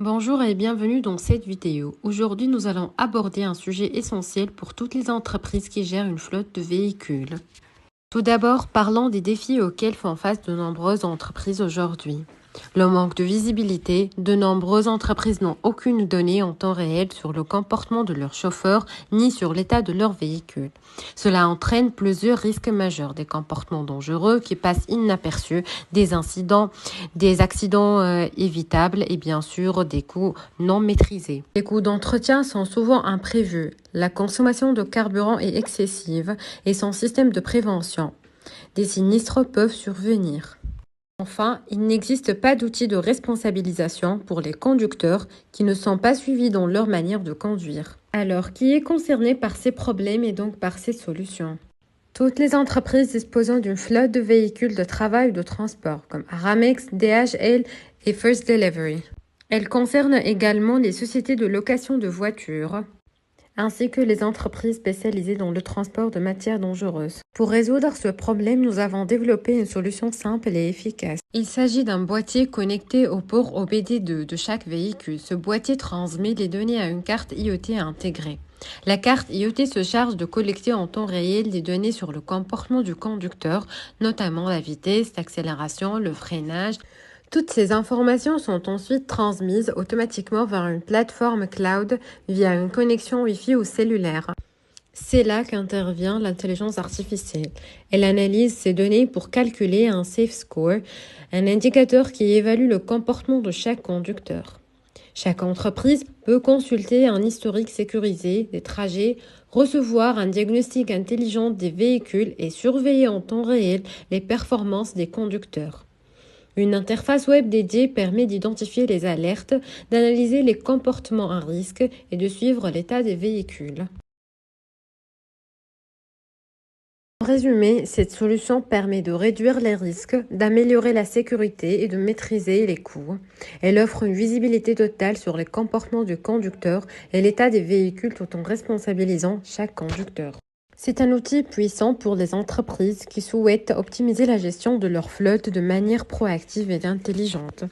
Bonjour et bienvenue dans cette vidéo. Aujourd'hui, nous allons aborder un sujet essentiel pour toutes les entreprises qui gèrent une flotte de véhicules. Tout d'abord, parlons des défis auxquels font face de nombreuses entreprises aujourd'hui. Le manque de visibilité, de nombreuses entreprises n'ont aucune donnée en temps réel sur le comportement de leurs chauffeurs ni sur l'état de leur véhicule. Cela entraîne plusieurs risques majeurs, des comportements dangereux qui passent inaperçus, des incidents, des accidents évitables et bien sûr des coûts non maîtrisés. Les coûts d'entretien sont souvent imprévus, la consommation de carburant est excessive et sans système de prévention. Des sinistres peuvent survenir. Enfin, il n'existe pas d'outils de responsabilisation pour les conducteurs qui ne sont pas suivis dans leur manière de conduire. Alors, qui est concerné par ces problèmes et donc par ces solutions? Toutes les entreprises disposant d'une flotte de véhicules de travail ou de transport, comme Aramex, DHL et First Delivery. Elles concernent également les sociétés de location de voitures, ainsi que les entreprises spécialisées dans le transport de matières dangereuses. Pour résoudre ce problème, nous avons développé une solution simple et efficace. Il s'agit d'un boîtier connecté au port OBD2 de chaque véhicule. Ce boîtier transmet les données à une carte IoT intégrée. La carte IoT se charge de collecter en temps réel des données sur le comportement du conducteur, notamment la vitesse, l'accélération, le freinage. Toutes ces informations sont ensuite transmises automatiquement vers une plateforme cloud via une connexion Wi-Fi ou cellulaire. C'est là qu'intervient l'intelligence artificielle. Elle analyse ces données pour calculer un safe score, un indicateur qui évalue le comportement de chaque conducteur. Chaque entreprise peut consulter un historique sécurisé des trajets, recevoir un diagnostic intelligent des véhicules et surveiller en temps réel les performances des conducteurs. Une interface web dédiée permet d'identifier les alertes, d'analyser les comportements à risque et de suivre l'état des véhicules. En résumé, cette solution permet de réduire les risques, d'améliorer la sécurité et de maîtriser les coûts. Elle offre une visibilité totale sur les comportements du conducteur et l'état des véhicules tout en responsabilisant chaque conducteur. C'est un outil puissant pour les entreprises qui souhaitent optimiser la gestion de leur flotte de manière proactive et intelligente.